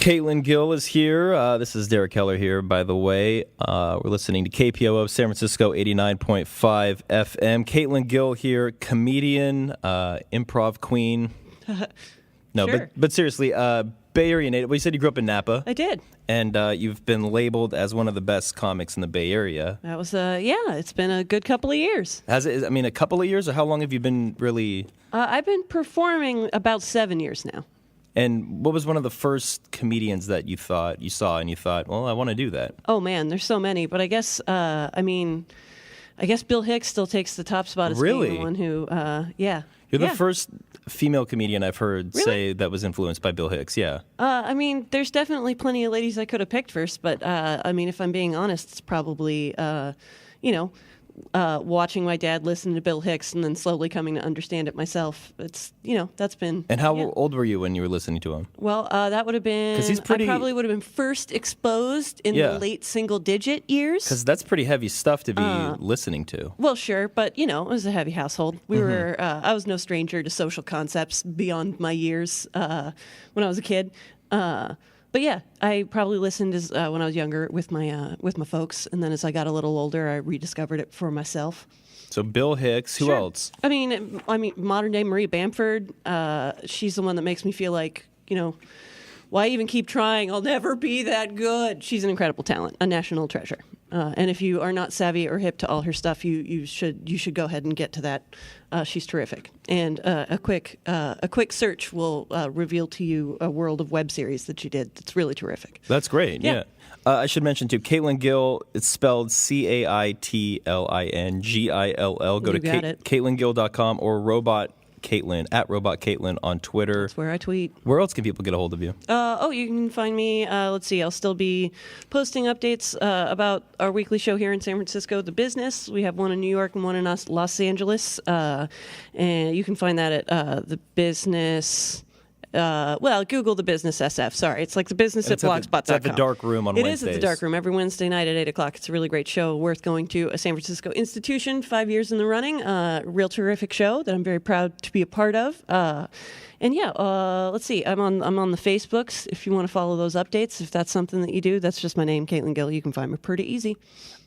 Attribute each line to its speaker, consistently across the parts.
Speaker 1: Caitlin Gill is here. This is Derek Keller here, by the way. We're listening to KPOO San Francisco 89.5 FM. Caitlin Gill here, comedian, improv queen. No,
Speaker 2: Sure.
Speaker 1: but seriously, Bay Area native. Well, you said you grew up in Napa.
Speaker 2: I did.
Speaker 1: And you've been labeled as one of the best comics in the Bay Area.
Speaker 2: That was, it's been a good couple of years.
Speaker 1: Has it? I mean, a couple of years, or how long have you been really?
Speaker 2: I've been performing about 7 years now.
Speaker 1: And what was one of the first comedians that you saw and you thought, well, I want to do that?
Speaker 2: Oh man, there's so many, but I guess I guess Bill Hicks still takes the top spot as
Speaker 1: Really?
Speaker 2: being the one who yeah.
Speaker 1: You're the
Speaker 2: Yeah.
Speaker 1: first female comedian I've heard
Speaker 2: Really?
Speaker 1: say that was influenced by Bill Hicks. Yeah.
Speaker 2: There's definitely plenty of ladies I could have picked first, but if I'm being honest, it's probably watching my dad listen to Bill Hicks and then slowly coming to understand it myself. It's that's been.
Speaker 1: And how
Speaker 2: yeah.
Speaker 1: old were you when you were listening to him?
Speaker 2: Well, that would have been.
Speaker 1: 'Cause he's pretty-
Speaker 2: I probably would have been first exposed in
Speaker 1: Yeah.
Speaker 2: the late single-digit years.
Speaker 1: Because that's pretty heavy stuff to be listening to.
Speaker 2: Well, sure, but it was a heavy household. We were. I was no stranger to social concepts beyond my years when I was a kid. But yeah, I probably listened when I was younger with my folks, and then as I got a little older, I rediscovered it for myself.
Speaker 1: So Bill Hicks, who
Speaker 2: Sure.
Speaker 1: else?
Speaker 2: I mean, modern day Marie Bamford. She's the one that makes me feel like, why even keep trying? I'll never be that good. She's an incredible talent, a national treasure. And if you are not savvy or hip to all her stuff, you should go ahead and get to that. She's terrific. And a quick search will reveal to you a world of web series that she did. That's really terrific.
Speaker 1: That's great.
Speaker 2: Yeah.
Speaker 1: Yeah. I should mention too, Caitlin Gill. It's spelled CaitlingGill. Go
Speaker 2: You got
Speaker 1: to
Speaker 2: it.
Speaker 1: CaitlinGill.com or Robot Caitlin @Robot Caitlin on Twitter.
Speaker 2: That's where I tweet.
Speaker 1: Where else can people get a hold of you?
Speaker 2: You can find me. Let's see. I'll still be posting updates about our weekly show here in San Francisco, The Business. We have one in New York and one in Los Angeles. And you can find that at The Business. Google The Business SF. Sorry, it's like The Business
Speaker 1: It's
Speaker 2: at
Speaker 1: at the-
Speaker 2: blogspot.com.
Speaker 1: it's at the dark room on
Speaker 2: It
Speaker 1: Wednesdays.
Speaker 2: is at the dark room every Wednesday night at 8 o'clock. It's a really great show, worth going to. A San Francisco institution, 5 years in the running. Real terrific show that I'm very proud to be a part of. Let's see. I'm on the Facebooks if you want to follow those updates. If that's something that you do, that's just my name, Caitlin Gill. You can find me pretty easy.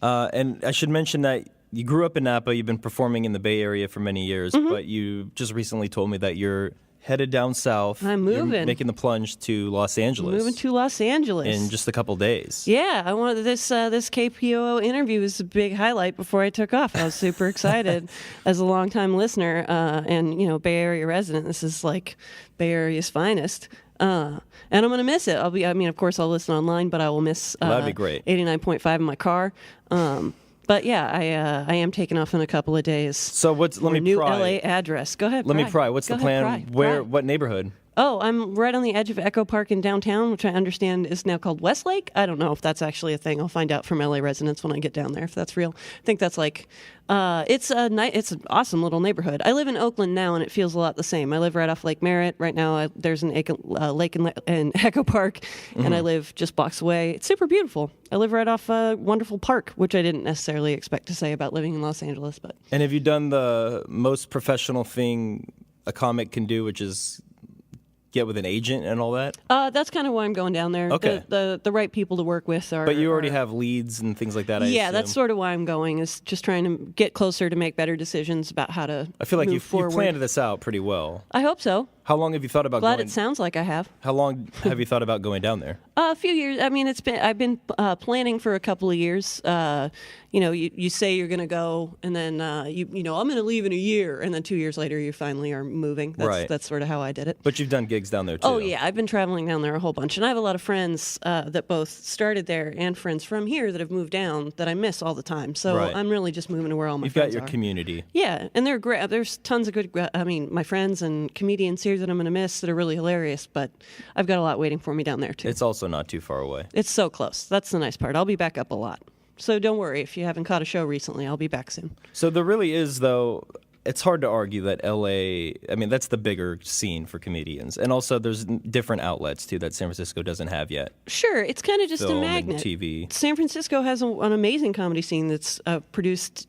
Speaker 1: And I should mention that you grew up in Napa. You've been performing in the Bay Area for many years, but you just recently told me that you're headed down south.
Speaker 2: I'm
Speaker 1: You're
Speaker 2: moving.
Speaker 1: making the plunge to Los Angeles.
Speaker 2: Moving to Los Angeles
Speaker 1: in just a couple days.
Speaker 2: Yeah, I wanted this KPOO interview was a big highlight before I took off. I was super excited as a longtime listener and Bay Area resident. This is like Bay Area's finest. And I'm going to miss it. Of course I'll listen online, but I will miss
Speaker 1: That'd be great.
Speaker 2: 89.5 in my car. But yeah, I am taking off in a couple of days.
Speaker 1: So let me
Speaker 2: new
Speaker 1: pry.
Speaker 2: LA address. Go ahead.
Speaker 1: Let me pry. What's
Speaker 2: Go
Speaker 1: the
Speaker 2: ahead,
Speaker 1: plan?
Speaker 2: pry.
Speaker 1: What neighborhood?
Speaker 2: Oh, I'm right on the edge of Echo Park in downtown, which I understand is now called Westlake. I don't know if that's actually a thing. I'll find out from LA residents when I get down there if that's real. I think that's like it's an awesome little neighborhood. I live in Oakland now, and it feels a lot the same. I live right off Lake Merritt. Right now, there's an lake in Echo Park, and I live just blocks away. It's super beautiful. I live right off a wonderful park, which I didn't necessarily expect to say about living in Los Angeles. But
Speaker 1: And have you done the most professional thing a comic can do, which is get with an agent and all that?
Speaker 2: that's kind of why I'm going down there.
Speaker 1: Okay.
Speaker 2: The right people to work with are.
Speaker 1: But you already have leads and things like that, I
Speaker 2: Yeah,
Speaker 1: assume.
Speaker 2: that's sort of why I'm going, is just trying to get closer to make better decisions about how to
Speaker 1: I feel like
Speaker 2: move
Speaker 1: you've
Speaker 2: forward.
Speaker 1: planned this out pretty well.
Speaker 2: I hope so.
Speaker 1: How long have you thought about
Speaker 2: Glad
Speaker 1: going?
Speaker 2: it sounds like I have.
Speaker 1: How long have you thought about going down there?
Speaker 2: A few years. I've been planning for a couple of years. You say you're going to go, and then I'm going to leave in a year, and then 2 years later you finally are moving.
Speaker 1: Right.
Speaker 2: That's sort of how I did it.
Speaker 1: But you've done gigs down there too.
Speaker 2: Oh, yeah. I've been traveling down there a whole bunch. And I have a lot of friends that both started there and friends from here that have moved down that I miss all the time. So
Speaker 1: Right.
Speaker 2: I'm really just moving to where all my
Speaker 1: You've
Speaker 2: friends
Speaker 1: got your
Speaker 2: are.
Speaker 1: community.
Speaker 2: Yeah, and they're great. There's tons of good, my friends and comedians here that I'm going to miss that are really hilarious, but I've got a lot waiting for me down there, too.
Speaker 1: It's also not too far away.
Speaker 2: It's so close. That's the nice part. I'll be back up a lot. So don't worry. If you haven't caught a show recently, I'll be back soon.
Speaker 1: So there really is, though, it's hard to argue that LA, I mean, that's the bigger scene for comedians. And also there's different outlets, too, that San Francisco doesn't have yet.
Speaker 2: Sure, it's kind of just
Speaker 1: Film
Speaker 2: a
Speaker 1: and
Speaker 2: magnet.
Speaker 1: TV.
Speaker 2: San Francisco has an amazing comedy scene that's produced,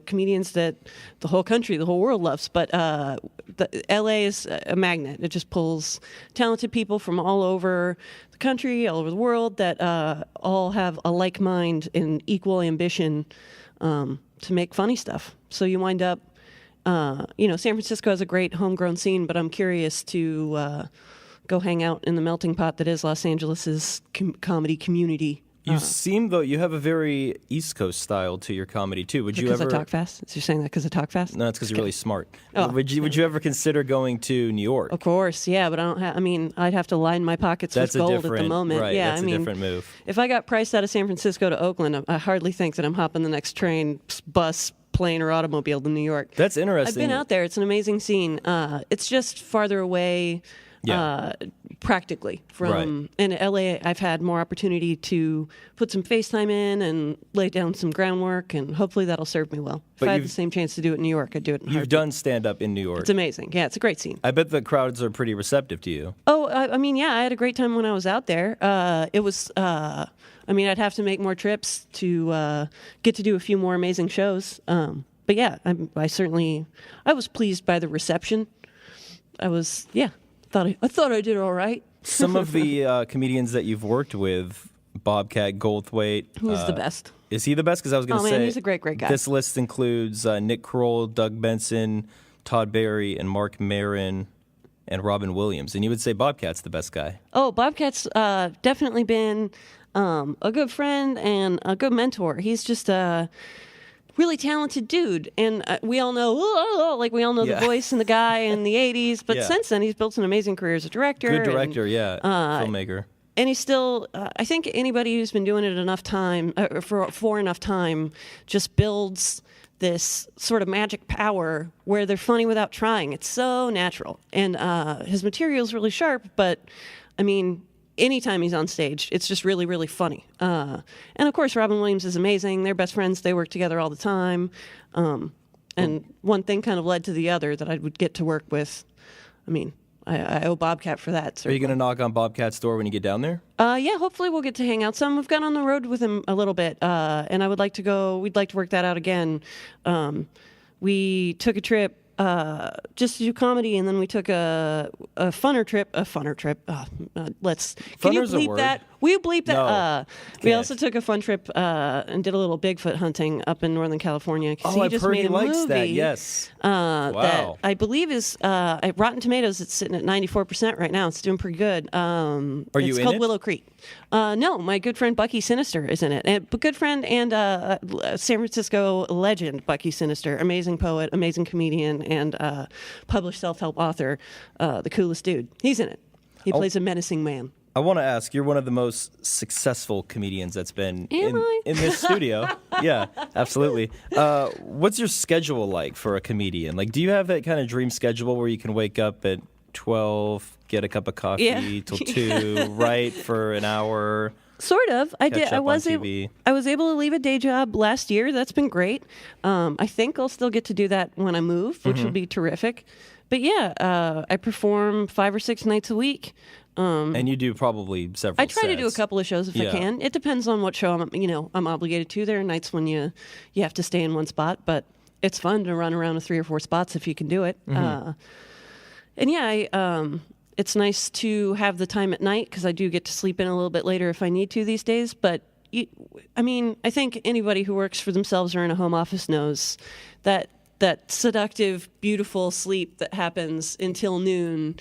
Speaker 2: comedians that the whole country, the whole world loves. But LA is a magnet. It just pulls talented people from all over the country, all over the world that all have a like mind and equal ambition to make funny stuff. So you wind up, San Francisco has a great homegrown scene, but I'm curious to go hang out in the melting pot that is Los Angeles's comedy community.
Speaker 1: You seem, though, you have a very East Coast style to your comedy, too. Would you ever...
Speaker 2: Because I talk fast? Is you saying that because I talk fast?
Speaker 1: No, it's because you're really smart.
Speaker 2: Oh.
Speaker 1: Would you ever consider going to New York?
Speaker 2: Of course, yeah, but I don't have... I'd have to line my pockets with gold at the moment.
Speaker 1: Right,
Speaker 2: yeah,
Speaker 1: that's a different move.
Speaker 2: If I got priced out of San Francisco to Oakland, I hardly think that I'm hopping the next train, bus, plane, or automobile to New York.
Speaker 1: That's interesting.
Speaker 2: I've been out there. It's an amazing scene. It's just farther away... practically from in LA. I've had more opportunity to put some FaceTime in and lay down some groundwork, and hopefully that'll serve me well. If I had the same chance to do it in New York, I'd do it in
Speaker 1: You've done stand-up in New York.
Speaker 2: It's amazing. Yeah, it's a great scene.
Speaker 1: I bet the crowds are pretty receptive to you.
Speaker 2: Oh, I had a great time when I was out there. It was, I'd have to make more trips to get to do a few more amazing shows. But yeah, I was pleased by the reception. I thought I did all right.
Speaker 1: Some of the comedians that you've worked with, Bobcat Goldthwait.
Speaker 2: Who's the best?
Speaker 1: Is he the best? Because I was going to say...
Speaker 2: Oh, man, he's a great guy.
Speaker 1: This list includes Nick Kroll, Doug Benson, Todd Barry, and Mark Maron, and Robin Williams. And you would say Bobcat's the best guy.
Speaker 2: Oh, Bobcat's definitely been a good friend and a good mentor. He's just a really talented dude, and we all know, the voice and the guy in the 80s, but since then he's built an amazing career as a director.
Speaker 1: Good director, filmmaker.
Speaker 2: And he's still, I think anybody who's been doing it enough time, for enough time, just builds this sort of magic power where they're funny without trying. It's so natural. And his material's really sharp, but, anytime he's on stage, it's just really, really funny. And of course, Robin Williams is amazing. They're best friends. They work together all the time. And one thing kind of led to the other that I would get to work with. I owe Bobcat for that. Certainly.
Speaker 1: Are you going to knock on Bobcat's door when you get down there?
Speaker 2: Yeah, hopefully we'll get to hang out some. We've gone on the road with him a little bit, and we'd like to work that out again. We took a trip just to do comedy, and then we took a funner trip. Can you bleep that? Will you bleep that?
Speaker 1: No,
Speaker 2: we also took a fun trip and did a little Bigfoot hunting up in Northern California.
Speaker 1: Oh,
Speaker 2: I've heard he likes
Speaker 1: that. Yes.
Speaker 2: Wow. That I believe is at Rotten Tomatoes. It's sitting at 94% right now. It's doing pretty good.
Speaker 1: Are you
Speaker 2: it's
Speaker 1: in
Speaker 2: called
Speaker 1: it?
Speaker 2: Willow Creek. No, my good friend Bucky Sinister is in it. And good friend and San Francisco legend Bucky Sinister, amazing poet, amazing comedian, and published self-help author, the coolest dude. He's in it. He plays a menacing man.
Speaker 1: I want to ask, you're one of the most successful comedians that's been in this studio. Yeah, absolutely. What's your schedule like for a comedian? Like, do you have that kind of dream schedule where you can wake up at 12, get a cup of coffee till 2, write for an hour?
Speaker 2: Sort of. I did. I was able to leave a day job last year. That's been great. I think I'll still get to do that when I move, which will be terrific. But yeah, I perform 5 or 6 nights a week.
Speaker 1: And you do probably several.
Speaker 2: I try to do a
Speaker 1: sets.
Speaker 2: couple of shows if I can. It depends on what show I'm obligated to. There are nights when you have to stay in one spot, but it's fun to run around to 3 or 4 spots if you can do it. And yeah, it's nice to have the time at night because I do get to sleep in a little bit later if I need to these days. But I think anybody who works for themselves or in a home office knows that seductive, beautiful sleep that happens until noon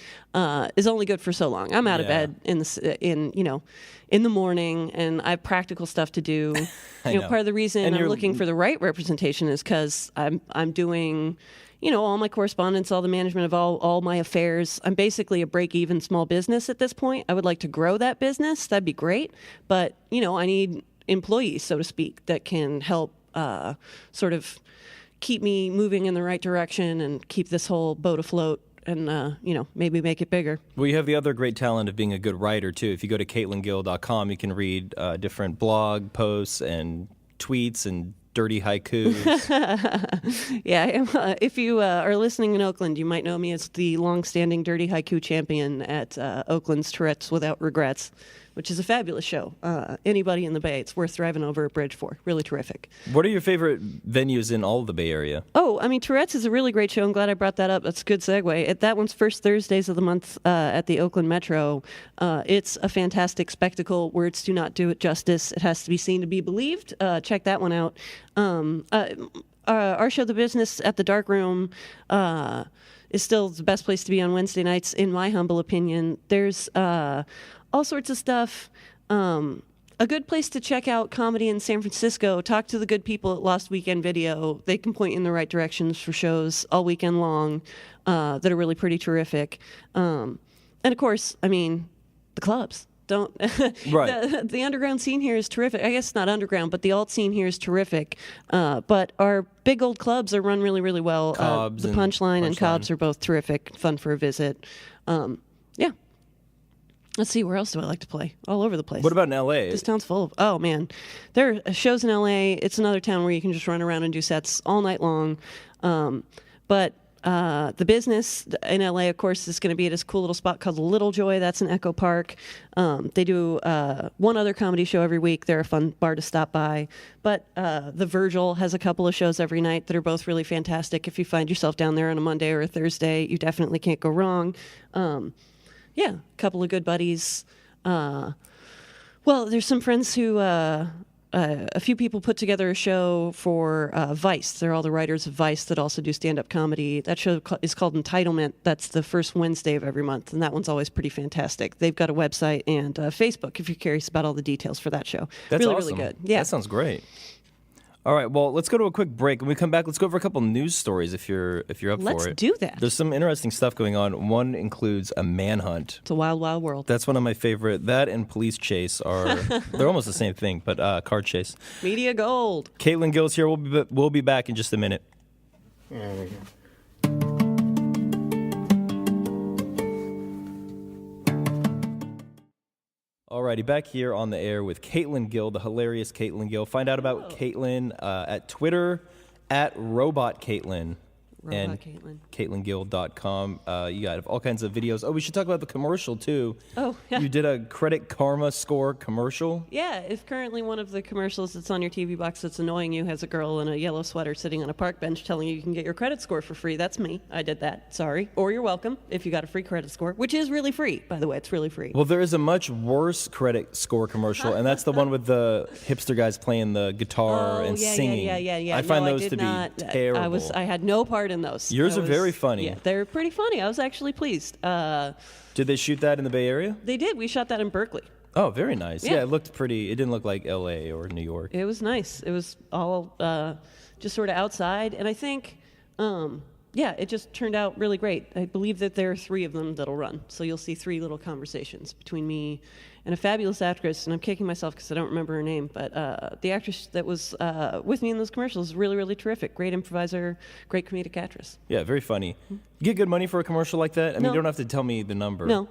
Speaker 2: is only good for so long. I'm out of bed in the morning, and I have practical stuff to do. Part of the reason I'm looking for the right representation is because I'm doing, all my correspondence, all the management of all my affairs. I'm basically a break-even small business at this point. I would like to grow that business. That'd be great, but I need employees, so to speak, that can help sort of keep me moving in the right direction and keep this whole boat afloat and, maybe make it bigger.
Speaker 1: Well, you have the other great talent of being a good writer, too. If you go to CaitlinGill.com, you can read different blog posts and tweets and dirty haikus.
Speaker 2: Yeah, if you are listening in Oakland, you might know me as the long-standing dirty haiku champion at Oakland's Tourette's Without Regrets, which is a fabulous show. Anybody in the Bay, it's worth driving over a bridge for. Really terrific.
Speaker 1: What are your favorite venues in all of the Bay Area?
Speaker 2: Oh, I mean, Tourette's is a really great show. I'm glad I brought that up. That's a good segue. That one's first Thursdays of the month at the Oakland Metro. It's a fantastic spectacle. Words do not do it justice. It has to be seen to be believed. Check that one out. Our show, The Business at the Dark Room, is still the best place to be on Wednesday nights, in my humble opinion. There's all sorts of stuff. A good place to check out comedy in San Francisco. Talk to the good people at Lost Weekend Video. They can point you in the right directions for shows all weekend long that are really pretty terrific. And of course, I mean, the clubs. Don't
Speaker 1: Right.
Speaker 2: the underground scene here is terrific. I guess it's not underground, but the alt scene here is terrific. But our big old clubs are run really, really well.
Speaker 1: Cobb's
Speaker 2: the
Speaker 1: and
Speaker 2: Punchline and
Speaker 1: Punchline.
Speaker 2: Cobb's are both terrific, fun for a visit. Yeah. Let's see, where else do I like to play? All over the place.
Speaker 1: What about in L.A.?
Speaker 2: This town's full of, oh man. There are shows in LA. It's another town where you can just run around and do sets all night long. But the Business in LA, of course, is going to be at this cool little spot called Little Joy. That's in Echo Park. They do one other comedy show every week. They're a fun bar to stop by. But the Virgil has a couple of shows every night that are both really fantastic. If you find yourself down there on a Monday or a Thursday, you definitely can't go wrong. Yeah, a couple of good buddies. Well, there's some friends who, a few people put together a show for Vice. They're all the writers of Vice that also do stand-up comedy. That show is called Entitlement. That's the first Wednesday of every month, and that one's always pretty fantastic. They've got a website and Facebook if you're curious about all the details for that show.
Speaker 1: That's
Speaker 2: really,
Speaker 1: awesome.
Speaker 2: really good. Yeah.
Speaker 1: That sounds great. All right, well, let's go to a quick break. When we come back, let's go over a couple news stories if you're up for it.
Speaker 2: Let's do that.
Speaker 1: There's some interesting stuff going on. One includes a manhunt.
Speaker 2: It's a wild, wild world.
Speaker 1: That's one of my favorite. That and police chase are they're almost the same thing, but car chase.
Speaker 2: Media gold.
Speaker 1: Caitlin Gill's here. We'll be back in just a minute. Alrighty, back here on the air with Caitlin Gill, the hilarious Caitlin Gill. Find out about Caitlin at Twitter at RobotCaitlin. And
Speaker 2: Caitlin.
Speaker 1: CaitlinGill.com. You got all kinds of videos. Oh, we should talk about the commercial, too.
Speaker 2: Oh, yeah.
Speaker 1: You did a Credit Karma score commercial?
Speaker 2: Yeah, if currently one of the commercials that's on your TV box that's annoying you has a girl in a yellow sweater sitting on a park bench telling you can get your credit score for free, that's me. I did that. Sorry. Or you're welcome if you got a free credit score, which is really free, by the way. It's really free.
Speaker 1: Well, there is a much worse credit score commercial, and that's the one with the hipster guys playing the guitar and singing.
Speaker 2: Yeah.
Speaker 1: I find
Speaker 2: No,
Speaker 1: those
Speaker 2: did
Speaker 1: to be
Speaker 2: not.
Speaker 1: terrible.
Speaker 2: I had no part in those.
Speaker 1: Yours are very funny.
Speaker 2: Yeah, they're pretty funny. I was actually pleased.
Speaker 1: Did they shoot that in the Bay Area?
Speaker 2: They did. We shot that in Berkeley.
Speaker 1: Oh, very nice.
Speaker 2: Yeah.
Speaker 1: Yeah, it looked pretty. It didn't look like L.A. or New York.
Speaker 2: It was nice. It was all just sort of outside. And I think, it just turned out really great. I believe that there are 3 of them that'll run. So you'll see 3 little conversations between me and a fabulous actress. And I'm kicking myself because I don't remember her name. But the actress that was with me in those commercials is really, really terrific. Great improviser, great comedic actress.
Speaker 1: Yeah, very funny. You get good money for a commercial like that? I mean,
Speaker 2: No.
Speaker 1: you don't have to tell me the number.
Speaker 2: No.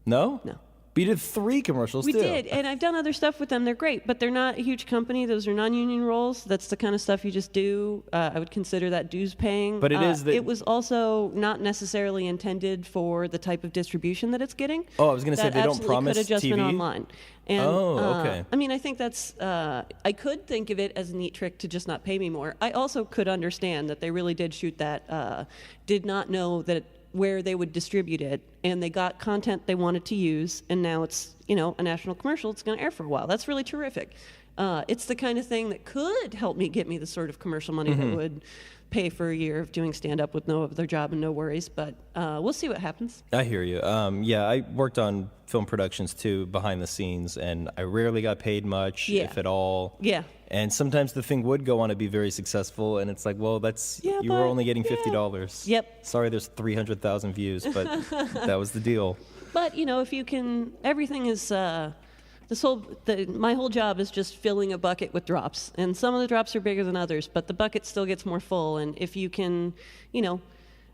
Speaker 1: No?
Speaker 2: No.
Speaker 1: But you did 3 commercials,
Speaker 2: We
Speaker 1: too.
Speaker 2: did, and I've done other stuff with them. They're great, but they're not a huge company. Those are non-union roles. That's the kind of stuff you just do. I would consider that dues paying.
Speaker 1: But it is the-
Speaker 2: It was also not necessarily intended for the type of distribution that it's getting.
Speaker 1: Oh, I was gonna say,
Speaker 2: That
Speaker 1: they don't
Speaker 2: absolutely
Speaker 1: promise
Speaker 2: could have just been
Speaker 1: TV?
Speaker 2: online. And,
Speaker 1: Oh, okay.
Speaker 2: I mean, I think that's. I could think of it as a neat trick to just not pay me more. I also could understand that they really did shoot that. Did not know that where they would distribute it, and they got content they wanted to use, and now it's a national commercial. It's going to air for a while. That's really terrific. It's the kind of thing that could help me get me the sort of commercial money that would pay for a year of doing stand-up with no other job and no worries, but we'll see what happens.
Speaker 1: I hear you. Yeah, I worked on film productions, too, behind the scenes, and I rarely got paid much,
Speaker 2: Yeah.
Speaker 1: if at all.
Speaker 2: Yeah.
Speaker 1: And sometimes the thing would go on to be very successful, and it's like, well,
Speaker 2: Yeah,
Speaker 1: you were
Speaker 2: but-
Speaker 1: only getting
Speaker 2: yeah.
Speaker 1: $50.
Speaker 2: Yep.
Speaker 1: Sorry, there's 300,000 views, but that was the deal.
Speaker 2: But if you can, everything is. My whole job is just filling a bucket with drops, and some of the drops are bigger than others, but the bucket still gets more full. And if you can,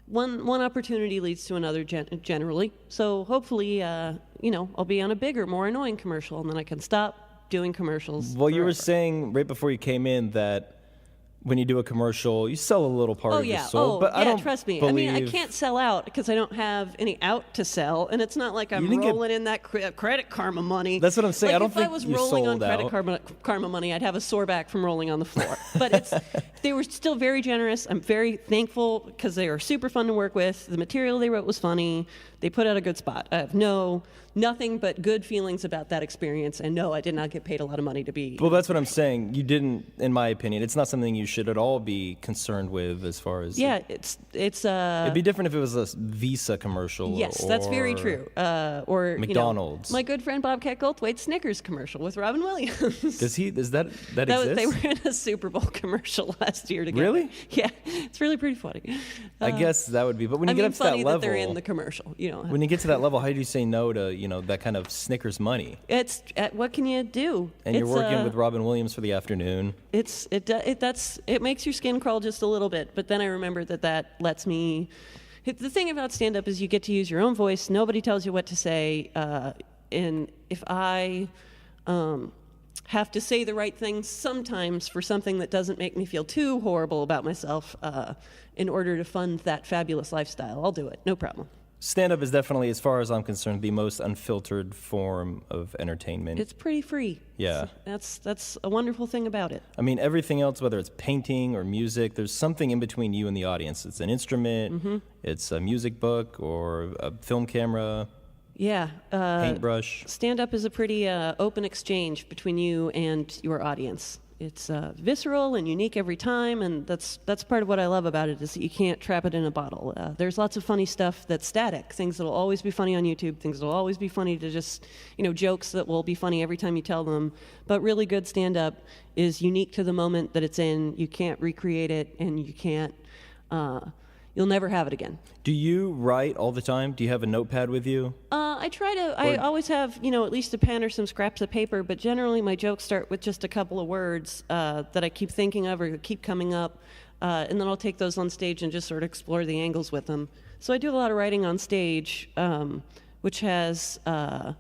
Speaker 2: one opportunity leads to another generally. So hopefully, I'll be on a bigger, more annoying commercial, and then I can stop doing commercials.
Speaker 1: Well, you were
Speaker 2: forever.
Speaker 1: saying right before you came in that when you do a commercial, you sell a little part of your soul.
Speaker 2: Oh,
Speaker 1: but
Speaker 2: yeah,
Speaker 1: I don't
Speaker 2: trust me.
Speaker 1: believe...
Speaker 2: I mean, I can't sell out because I don't have any out to sell, and it's not like I'm rolling in that credit karma money.
Speaker 1: That's what I'm saying.
Speaker 2: Like,
Speaker 1: I don't
Speaker 2: if
Speaker 1: think
Speaker 2: I was
Speaker 1: you
Speaker 2: rolling on
Speaker 1: sold out.
Speaker 2: credit karma money, I'd have a sore back from rolling on the floor. But they were still very generous. I'm very thankful because they were super fun to work with. The material they wrote was funny. They put out a good spot. I have nothing but good feelings about that experience. And no, I did not get paid a lot of money to be.
Speaker 1: Well, that's what I'm saying. You didn't, in my opinion. It's not something you should at all be concerned with as far as...
Speaker 2: Yeah, it'd
Speaker 1: be different if it was a Visa commercial.
Speaker 2: Yes, that's very true. Or
Speaker 1: McDonald's.
Speaker 2: My good friend Bobcat Goldthwait Snickers commercial with Robin Williams.
Speaker 1: Does that exist?
Speaker 2: They were in a Super Bowl commercial last year together.
Speaker 1: Really?
Speaker 2: Yeah, it's really pretty funny.
Speaker 1: I guess that would be. But when you get up to that level,
Speaker 2: that they're in the commercial.
Speaker 1: When you get to that level, how do you say no to that kind of Snickers money?
Speaker 2: It's what can you do?
Speaker 1: And you're working with Robin Williams for the afternoon.
Speaker 2: It makes your skin crawl just a little bit. But then I remember that lets me. The thing about stand-up is you get to use your own voice. Nobody tells you what to say. And if I have to say the right things sometimes for something that doesn't make me feel too horrible about myself in order to fund that fabulous lifestyle, I'll do it. No problem.
Speaker 1: Stand-up is definitely, as far as I'm concerned, the most unfiltered form of entertainment.
Speaker 2: It's pretty free.
Speaker 1: Yeah.
Speaker 2: That's a wonderful thing about it.
Speaker 1: I mean, everything else, whether it's painting or music, there's something in between you and the audience. It's an instrument, it's a music book or a film camera.
Speaker 2: Yeah.
Speaker 1: Paintbrush.
Speaker 2: Stand-up is a pretty open exchange between you and your audience. It's visceral and unique every time, and that's part of what I love about it, is that you can't trap it in a bottle. There's lots of funny stuff that's static, things that will always be funny on YouTube, things that will always be funny to just, jokes that will be funny every time you tell them. But really good stand-up is unique to the moment that it's in. You can't recreate it, and you can't... You'll never have it again.
Speaker 1: Do you write all the time? Do you have a notepad with you?
Speaker 2: I try to. I always have, at least a pen or some scraps of paper, but generally my jokes start with just a couple of words that I keep thinking of or keep coming up, and then I'll take those on stage and just sort of explore the angles with them. So I do a lot of writing on stage, which has a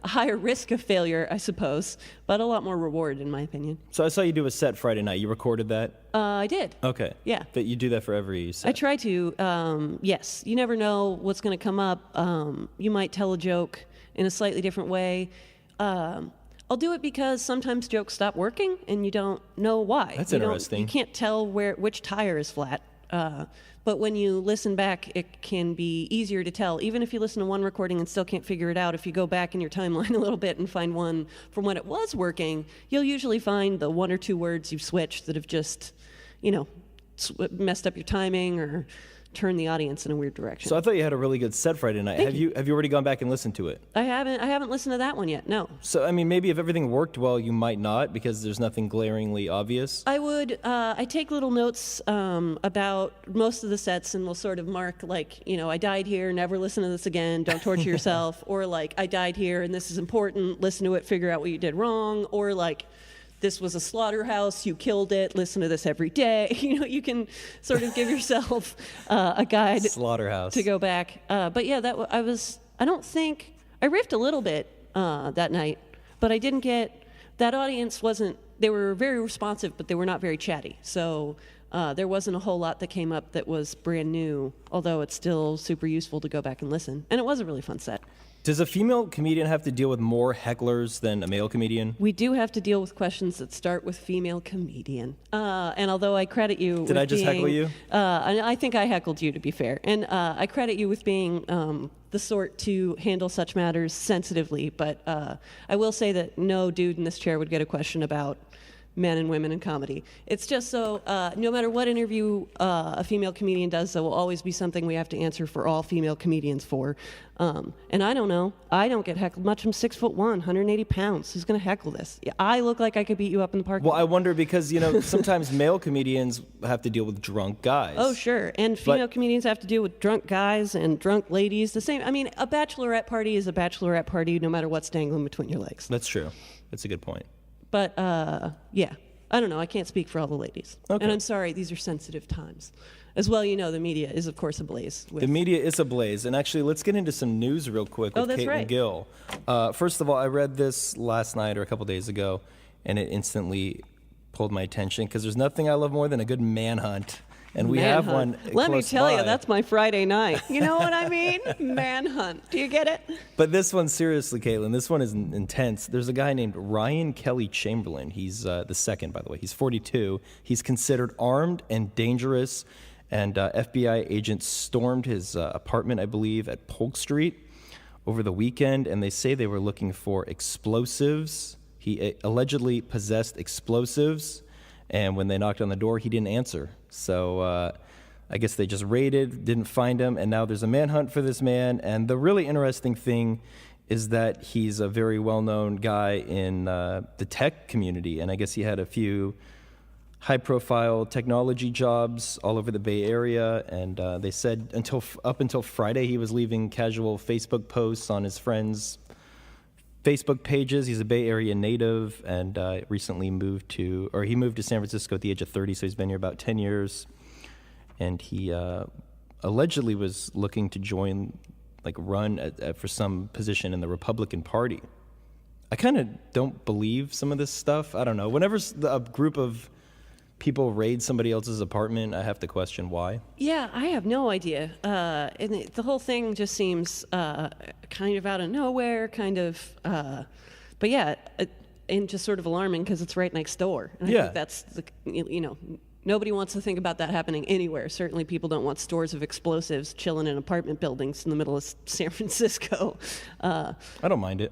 Speaker 2: higher risk of failure, I suppose, but a lot more reward, in my opinion.
Speaker 1: So I saw you do a set Friday night. You recorded that?
Speaker 2: I did.
Speaker 1: Okay.
Speaker 2: Yeah.
Speaker 1: But you do that for every set?
Speaker 2: I try to, yes. You never know what's going to come up. You might tell a joke in a slightly different way. I'll do it because sometimes jokes stop working, and you don't know why.
Speaker 1: That's interesting.
Speaker 2: You can't tell which tire is flat. But when you listen back, it can be easier to tell. Even if you listen to one recording and still can't figure it out, if you go back in your timeline a little bit and find one from when it was working, you'll usually find the one or two words you've switched that have just, messed up your timing or turned the audience in a weird direction.
Speaker 1: So I thought you had a really good set Friday night. Have you already gone back and listened to it?
Speaker 2: I haven't listened to that one yet, no.
Speaker 1: So, I mean, maybe if everything worked well, you might not, because there's nothing glaringly obvious.
Speaker 2: I would, I take little notes about most of the sets, and will sort of mark, I died here, never listen to this again, don't torture yourself, or I died here and this is important, listen to it, figure out what you did wrong, or this was a slaughterhouse, you killed it, listen to this every day. You can sort of give yourself a guide
Speaker 1: Slaughterhouse.
Speaker 2: to go back. But yeah, I don't think, I riffed a little bit that night, but I didn't get, that audience they were very responsive, but they were not very chatty. So there wasn't a whole lot that came up that was brand new, although it's still super useful to go back and listen. And it was a really fun set.
Speaker 1: Does a female comedian have to deal with more hecklers than a male comedian?
Speaker 2: We do have to deal with questions that start with female comedian. And although I credit you
Speaker 1: Did I just heckle you?
Speaker 2: I think I heckled you, to be fair. And I credit you with being the sort to handle such matters sensitively. But I will say that no dude in this chair would get a question about men and women in comedy. It's just so, no matter what interview a female comedian does, there will always be something we have to answer for all female comedians for. And I don't know. I don't get heckled much. I'm 6'1", 180 pounds. Who's going to heckle this? I look like I could beat you up in the park.
Speaker 1: Well, I wonder because, sometimes male comedians have to deal with drunk guys.
Speaker 2: Oh, sure. And female comedians have to deal with drunk guys and drunk ladies. The same. I mean, a bachelorette party is a bachelorette party no matter what's dangling between your legs.
Speaker 1: That's true. That's a good point.
Speaker 2: But, yeah, I don't know. I can't speak for all the ladies.
Speaker 1: Okay.
Speaker 2: And I'm sorry, these are sensitive times. As well, the media is, of course, ablaze.
Speaker 1: The media is ablaze. And actually, let's get into some news real quick with Caitlin Gill. First of all, I read this last night or a couple days ago, and it instantly pulled my attention because there's nothing I love more than a good manhunt. And we have one.
Speaker 2: Let me tell you,
Speaker 1: by.
Speaker 2: that's my Friday night. You know what I mean? Manhunt. Do you get it?
Speaker 1: But this one, seriously, Caitlin, this one is intense. There's a guy named Ryan Kelly Chamberlain. He's the second, by the way. He's 42. He's considered armed and dangerous. And FBI agents stormed his apartment, I believe, at Polk Street over the weekend. And they say they were looking for explosives. He allegedly possessed explosives. And when they knocked on the door, he didn't answer. So I guess they just raided, didn't find him, and now there's a manhunt for this man. And the really interesting thing is that he's a very well-known guy in the tech community, and I guess he had a few high-profile technology jobs all over the Bay Area. And they said up until Friday, he was leaving casual Facebook posts on his friends' Facebook pages. He's a Bay Area native and recently moved to San Francisco at the age of 30, so he's been here about 10 years. And he allegedly was looking to run for some position in the Republican Party. I kind of don't believe some of this stuff. I don't know. Whenever a group of people raid somebody else's apartment, I have to question why.
Speaker 2: Yeah, I have no idea. And the whole thing just seems kind of out of nowhere, but yeah, and just sort of alarming because it's right next door. And I think that's nobody wants to think about that happening anywhere. Certainly people don't want stores of explosives chilling in apartment buildings in the middle of San Francisco.
Speaker 1: I don't mind it.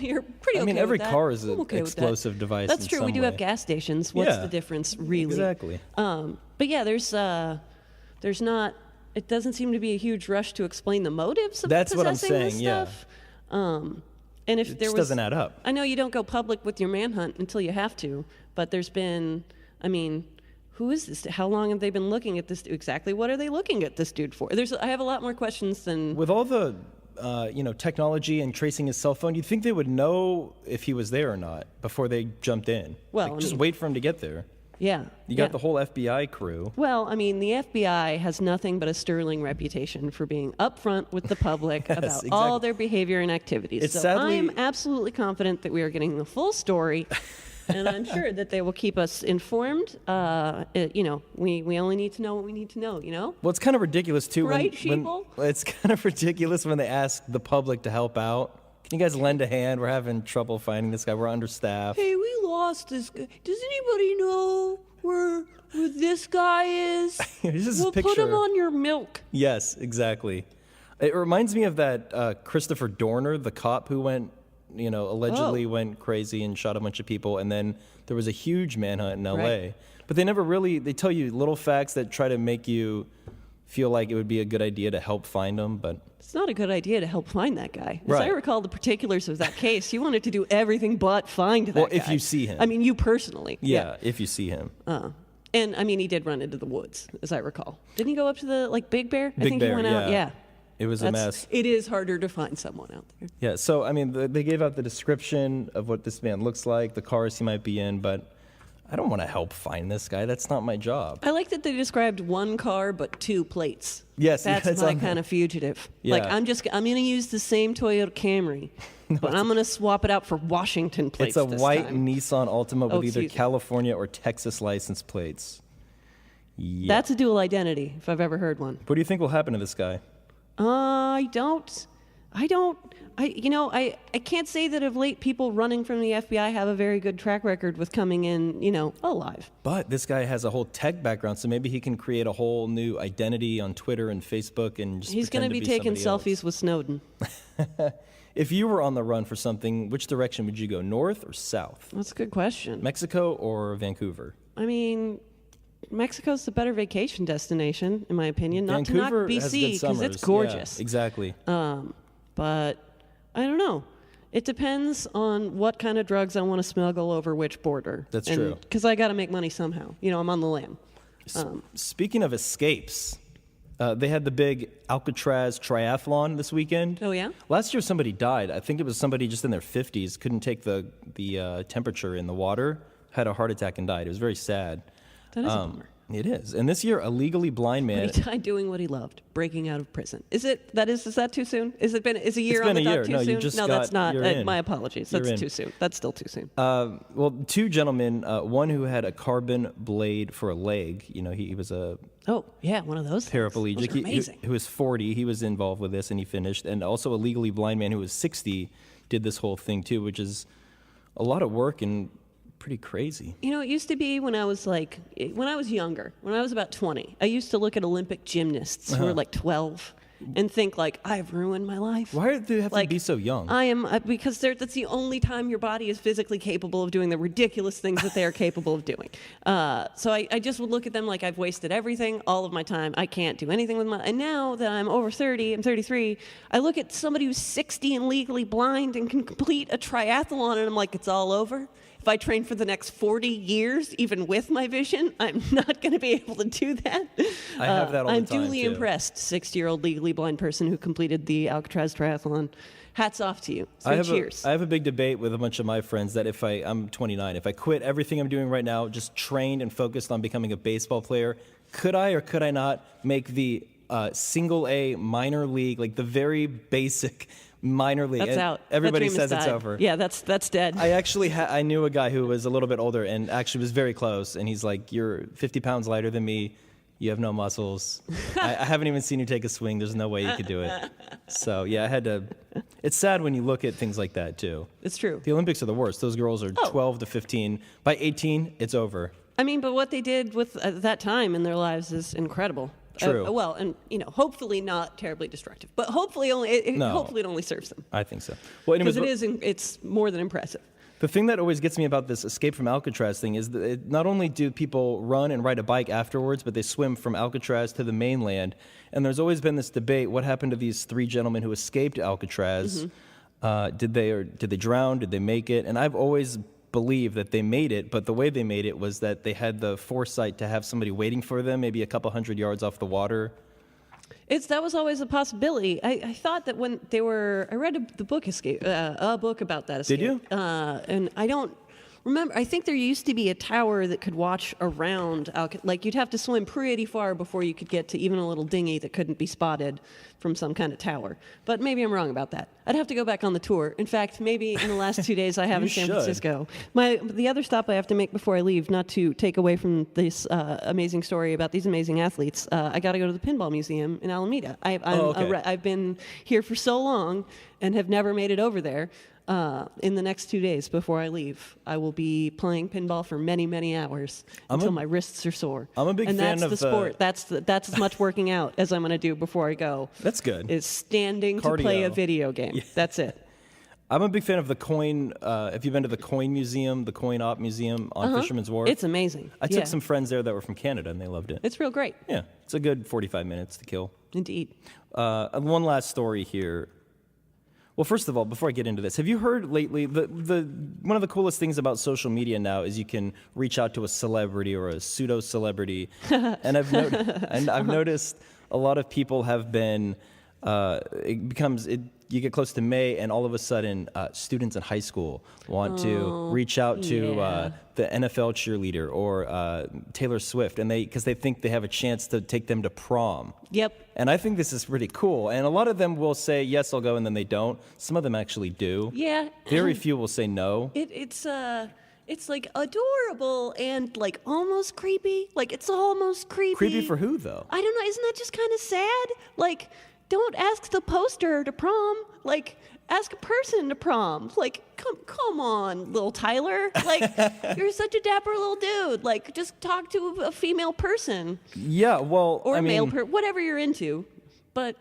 Speaker 2: You're pretty okay.
Speaker 1: I mean, every
Speaker 2: with that.
Speaker 1: car is an
Speaker 2: okay
Speaker 1: explosive device.
Speaker 2: That's
Speaker 1: in
Speaker 2: true.
Speaker 1: some
Speaker 2: We do
Speaker 1: way.
Speaker 2: have gas stations. What's the difference, really?
Speaker 1: Exactly.
Speaker 2: But yeah, there's not. It doesn't seem to be a huge rush to explain the motives of
Speaker 1: That's what I'm
Speaker 2: possessing
Speaker 1: saying.
Speaker 2: this stuff. And if
Speaker 1: It
Speaker 2: there
Speaker 1: just
Speaker 2: was,
Speaker 1: doesn't add up.
Speaker 2: I know you don't go public with your manhunt until you have to, but there's been. I mean, who is this? How long have they been looking at this? Exactly what are they looking at this dude for? I have a lot more questions than
Speaker 1: with all the technology and tracing his cell phone. You'd think they would know if he was there or not before they jumped in.
Speaker 2: Well,
Speaker 1: just wait for him to get there.
Speaker 2: Yeah.
Speaker 1: You got the whole FBI crew.
Speaker 2: Well, I mean, the FBI has nothing but a sterling reputation for being upfront with the public about all their behavior and activities. So I'm absolutely confident that we are getting the full story. And I'm sure that they will keep us informed. We only need to know what we need to know,
Speaker 1: Well, it's kind of ridiculous, too.
Speaker 2: Right, sheeple?
Speaker 1: It's kind of ridiculous when they ask the public to help out. Can you guys lend a hand? We're having trouble finding this guy. We're understaffed.
Speaker 2: Hey, we lost this guy. Does anybody know where this guy is? We'll put him on your milk.
Speaker 1: Yes, exactly. It reminds me of that Christopher Dorner, the cop who allegedly went crazy and shot a bunch of people, and then there was a huge manhunt in L.A.
Speaker 2: Right.
Speaker 1: But they tell you little facts that try to make you feel like it would be a good idea to help find them, but
Speaker 2: it's not a good idea to help find that guy. As
Speaker 1: right.
Speaker 2: I recall the particulars of that case, you wanted to do everything but find that guy.
Speaker 1: Well, if you see him.
Speaker 2: I mean, you personally.
Speaker 1: Yeah, if you see him.
Speaker 2: And, I mean, he did run into the woods, as I recall. Didn't he go up to the, Big Bear?
Speaker 1: Big Bear,
Speaker 2: he went out, yeah.
Speaker 1: It was a mess.
Speaker 2: It is harder to find someone out there.
Speaker 1: Yeah, so, I mean, they gave out the description of what this man looks like, the cars he might be in, but I don't want to help find this guy. That's not my job.
Speaker 2: I like that they described one car but two plates.
Speaker 1: Yes.
Speaker 2: That's my kind of fugitive.
Speaker 1: Yeah.
Speaker 2: I'm going to use the same Toyota Camry, but I'm going to swap it out for Washington plates
Speaker 1: It's a white
Speaker 2: time.
Speaker 1: Nissan Altima with either California or Texas license plates. Yeah.
Speaker 2: That's a dual identity, if I've ever heard one.
Speaker 1: What do you think will happen to this guy?
Speaker 2: I can't say that of late people running from the FBI have a very good track record with coming in, alive.
Speaker 1: But this guy has a whole tech background, so maybe he can create a whole new identity on Twitter and Facebook and just
Speaker 2: He's going to be taking selfies with Snowden.
Speaker 1: If you were on the run for something, which direction would you go, north or south?
Speaker 2: That's a good question.
Speaker 1: Mexico or Vancouver?
Speaker 2: I mean, Mexico's the better vacation destination, in my opinion. Not
Speaker 1: Vancouver
Speaker 2: to knock BC, because it's gorgeous.
Speaker 1: Yeah, exactly.
Speaker 2: But I don't know. It depends on what kind of drugs I want to smuggle over which border.
Speaker 1: That's true.
Speaker 2: Because I got to make money somehow. I'm on the lam.
Speaker 1: Speaking of escapes, they had the big Alcatraz triathlon this weekend.
Speaker 2: Oh, yeah?
Speaker 1: Last year somebody died. I think it was somebody just in their 50s, couldn't take the temperature in the water, had a heart attack and died. It was very sad.
Speaker 2: That is a bummer.
Speaker 1: It is. And this year, a legally blind man.
Speaker 2: He died doing what he loved, breaking out of prison. Is that too soon? Is a year
Speaker 1: It's
Speaker 2: on
Speaker 1: been
Speaker 2: the
Speaker 1: a
Speaker 2: dot
Speaker 1: year.
Speaker 2: too
Speaker 1: No,
Speaker 2: soon?
Speaker 1: just
Speaker 2: No, that's not.
Speaker 1: you're in.
Speaker 2: My apologies.
Speaker 1: You're
Speaker 2: That's
Speaker 1: in.
Speaker 2: too soon. That's still too soon.
Speaker 1: Well, two gentlemen, one who had a carbon blade for a leg. He was a
Speaker 2: Oh, yeah, one of those things.
Speaker 1: paraplegic.
Speaker 2: Those are amazing.
Speaker 1: Who was 40. He was involved with this, and he finished. And also a legally blind man who was 60 did this whole thing, too, which is a lot of work and pretty crazy.
Speaker 2: It used to be when I was younger, when I was about 20, I used to look at Olympic gymnasts who were like 12 and think like, I've ruined my life.
Speaker 1: Why do they have to be so young?
Speaker 2: I am, because that's the only time your body is physically capable of doing the ridiculous things that they are capable of doing. So I just would look at them like I've wasted everything, all of my time. I can't do anything with and now that I'm over 30, I'm 33, I look at somebody who's 60 and legally blind and can complete a triathlon and I'm like, it's all over. If I train for the next 40 years, even with my vision, I'm not going to be able to do that.
Speaker 1: I have that all the
Speaker 2: I'm
Speaker 1: time,
Speaker 2: duly
Speaker 1: too.
Speaker 2: impressed, 60-year-old legally blind person who completed the Alcatraz triathlon. Hats off to you. So cheers.
Speaker 1: I have a big debate with a bunch of my friends that I'm 29, if I quit everything I'm doing right now, just trained and focused on becoming a baseball player, could I or could I not make the single A minor league, like the very basic minor league?
Speaker 2: That's out.
Speaker 1: Everybody
Speaker 2: That dream
Speaker 1: says
Speaker 2: has
Speaker 1: it's
Speaker 2: died.
Speaker 1: over.
Speaker 2: Yeah, that's dead.
Speaker 1: I knew a guy who was a little bit older and actually was very close, and he's like, you're 50 pounds lighter than me. You have no muscles. I haven't even seen you take a swing. There's no way you could do it. So, yeah, I had to. It's sad when you look at things like that, too.
Speaker 2: It's true.
Speaker 1: The Olympics are the worst. Those girls are 12 to 15. By 18, it's over.
Speaker 2: I mean, but what they did with that time in their lives is incredible.
Speaker 1: True.
Speaker 2: Well, and hopefully not terribly destructive, but hopefully hopefully it only serves them.
Speaker 1: I think so. Well, anyways,
Speaker 2: Because it's more than impressive.
Speaker 1: the thing that always gets me about this escape from Alcatraz thing is that not only do people run and ride a bike afterwards, but they swim from Alcatraz to the mainland. And there's always been this debate: what happened to these three gentlemen who escaped Alcatraz? Did they drown? Did they make it? And I've always believe that they made it, but the way they made it was that they had the foresight to have somebody waiting for them, maybe a couple hundred yards off the water.
Speaker 2: That was always a possibility. I thought that when I read the book Escape, a book about that escape.
Speaker 1: Did you?
Speaker 2: And I don't remember. I think there used to be a tower that could watch around. Like you'd have to swim pretty far before you could get to even a little dinghy that couldn't be spotted from some kind of tower. But maybe I'm wrong about that. I'd have to go back on the tour. In fact, maybe in the last 2 days I have in San Francisco. The other stop I have to make before I leave, not to take away from this amazing story about these amazing athletes, I got to go to the Pinball Museum in Alameda. I've been here for so long and have never made it over there. In the next 2 days before I leave, I will be playing pinball for many, many hours until my wrists are sore.
Speaker 1: I'm a big fan of...
Speaker 2: And that's the sport. That's as much working out as I'm going to do before I go.
Speaker 1: That's good.
Speaker 2: Is standing
Speaker 1: Cardio.
Speaker 2: to play a video game. Yeah. That's it.
Speaker 1: I'm a big fan of the coin. If you've been to the coin museum, the coin op museum on Fisherman's Wharf.
Speaker 2: It's amazing.
Speaker 1: I took some friends there that were from Canada, and they loved it.
Speaker 2: It's real great.
Speaker 1: Yeah, it's a good 45 minutes to kill.
Speaker 2: Indeed.
Speaker 1: One last story here. Well, first of all, before I get into this, have you heard lately, one of the coolest things about social media now is you can reach out to a celebrity or a pseudo-celebrity, and I've noticed a lot of people have been, you get close to May, and all of a sudden, students in high school want to reach out to the NFL cheerleader or Taylor Swift, and because they think they have a chance to take them to prom.
Speaker 2: Yep.
Speaker 1: And I think this is pretty cool. And a lot of them will say, yes, I'll go, and then they don't. Some of them actually do.
Speaker 2: Yeah.
Speaker 1: Very few will say no.
Speaker 2: It's like adorable and like almost creepy. Like it's almost creepy.
Speaker 1: Creepy for who, though?
Speaker 2: I don't know. Isn't that just kind of sad? Like, don't ask the poster to prom. Like, ask a person to prom. Like, come on, little Tyler. Like, you're such a dapper little dude. Like, just talk to a female person.
Speaker 1: Yeah, well,
Speaker 2: or male person, whatever you're into. But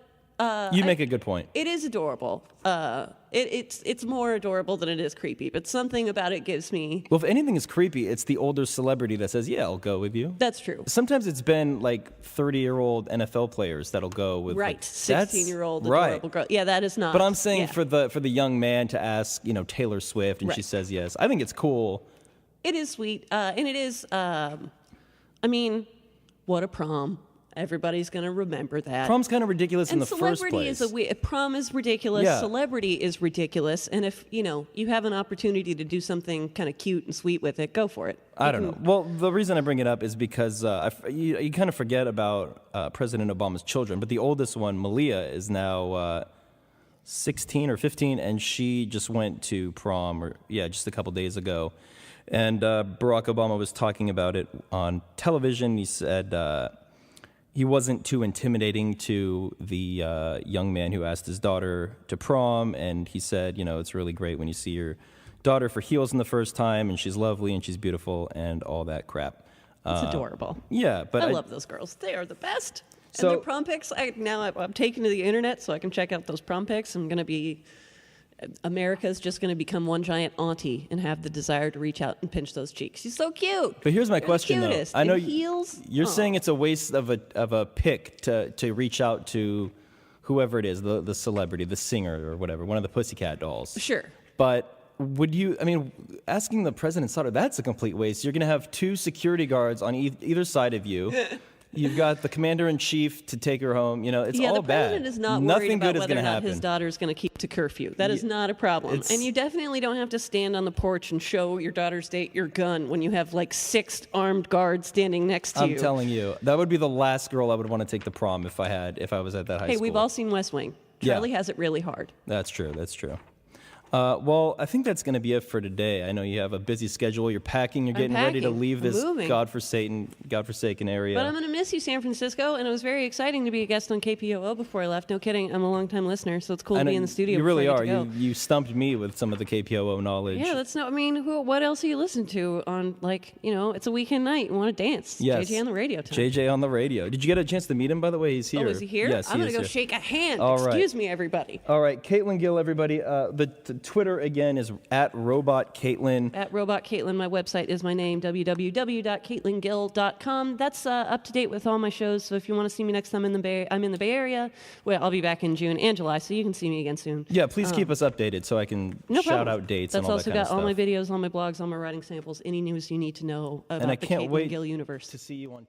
Speaker 1: you make a good point.
Speaker 2: It is adorable. It's more adorable than it is creepy. But something about it gives me.
Speaker 1: Well, if anything is creepy, it's the older celebrity that says, "Yeah, I'll go with you."
Speaker 2: That's true.
Speaker 1: Sometimes it's been like 30-year-old NFL players that'll go with.
Speaker 2: Right, 16-year-old adorable girl. Yeah, that is not.
Speaker 1: But I'm saying for the young man to ask, Taylor Swift, and she says yes. I think it's cool.
Speaker 2: It is sweet, and it is. What a prom. Everybody's going to remember that.
Speaker 1: Prom's kind of ridiculous in
Speaker 2: And
Speaker 1: the first
Speaker 2: celebrity
Speaker 1: place.
Speaker 2: is prom is ridiculous.
Speaker 1: Yeah.
Speaker 2: Celebrity is ridiculous. And if you have an opportunity to do something kind of cute and sweet with it, go for it.
Speaker 1: I don't know. Well, the reason I bring it up is because you kind of forget about President Obama's children, but the oldest one, Malia, is now 16 or 15, and she just went to prom, just a couple days ago. And Barack Obama was talking about it on television. He said he wasn't too intimidating to the young man who asked his daughter to prom, and he said, it's really great when you see your daughter for heels in the first time, and she's lovely and she's beautiful and all that crap.
Speaker 2: It's adorable.
Speaker 1: Yeah, but
Speaker 2: I love those girls. They are the best.
Speaker 1: So-
Speaker 2: And their prom pics, I'm taking to the internet so I can check out those prom pics. America's just going to become one giant auntie and have the desire to reach out and pinch those cheeks. She's so cute.
Speaker 1: But here's my
Speaker 2: They're
Speaker 1: question,
Speaker 2: the
Speaker 1: though.
Speaker 2: cutest.
Speaker 1: I know
Speaker 2: In heels.
Speaker 1: you're saying it's a waste of a pick to reach out to whoever it is, the celebrity, the singer or whatever, one of the Pussycat Dolls.
Speaker 2: Sure.
Speaker 1: But would you? I mean, asking the president's daughter, that's a complete waste. You're going to have two security guards on either side of you. You've got the commander-in-chief to take her home. It's all
Speaker 2: the
Speaker 1: bad.
Speaker 2: president is not
Speaker 1: Nothing
Speaker 2: worried about
Speaker 1: good is
Speaker 2: whether
Speaker 1: going
Speaker 2: or
Speaker 1: to
Speaker 2: not
Speaker 1: happen.
Speaker 2: his daughter is going to keep to curfew. That is not a problem. And you definitely don't have to stand on the porch and show your daughter's date your gun when you have like 6 armed guards standing next to you.
Speaker 1: I'm telling you, that would be the last girl I would want to take to prom if I was at that high school.
Speaker 2: Hey, we've all seen West Wing.
Speaker 1: Yeah.
Speaker 2: Charlie has it really hard.
Speaker 1: That's true. That's true. Well, I think that's going to be it for today. I know you have a busy schedule. You're packing. You're getting ready to
Speaker 2: packing.
Speaker 1: leave this
Speaker 2: Moving.
Speaker 1: godforsaken area.
Speaker 2: But I'm going to miss you, San Francisco, and it was very exciting to be a guest on KPOO before I left. No kidding. I'm a longtime listener, so it's cool to be in the studio.
Speaker 1: You really
Speaker 2: before I
Speaker 1: are.
Speaker 2: get to go.
Speaker 1: You stumped me with some of the KPOO knowledge.
Speaker 2: Yeah, what else are you listening to on, it's a weekend night. You want to dance.
Speaker 1: Yes.
Speaker 2: JJ on the radio time.
Speaker 1: JJ on the radio. Did you get a chance to meet him, by the way? He's here.
Speaker 2: Oh, is he here?
Speaker 1: Yes,
Speaker 2: I'm going
Speaker 1: is
Speaker 2: to go
Speaker 1: here.
Speaker 2: shake a hand.
Speaker 1: All right.
Speaker 2: Excuse me, everybody.
Speaker 1: All right, Caitlin Gill, everybody. The Twitter, again, is at Robot Caitlin.
Speaker 2: At Robot Caitlin. My website is my name, www.caitlinggill.com. That's up to date with all my shows, so if you want to see me next time I'm in the Bay Area, well, I'll be back in June and July, so you can see me again soon.
Speaker 1: Yeah, please keep us updated so I can
Speaker 2: No
Speaker 1: shout
Speaker 2: problem.
Speaker 1: out dates
Speaker 2: That's
Speaker 1: and all that
Speaker 2: also
Speaker 1: kind of
Speaker 2: got all
Speaker 1: stuff.
Speaker 2: my videos, all my blogs, all my writing samples, any news you need to know about
Speaker 1: And I
Speaker 2: the
Speaker 1: can't
Speaker 2: Caitlin
Speaker 1: wait
Speaker 2: Gill universe.
Speaker 1: to see you on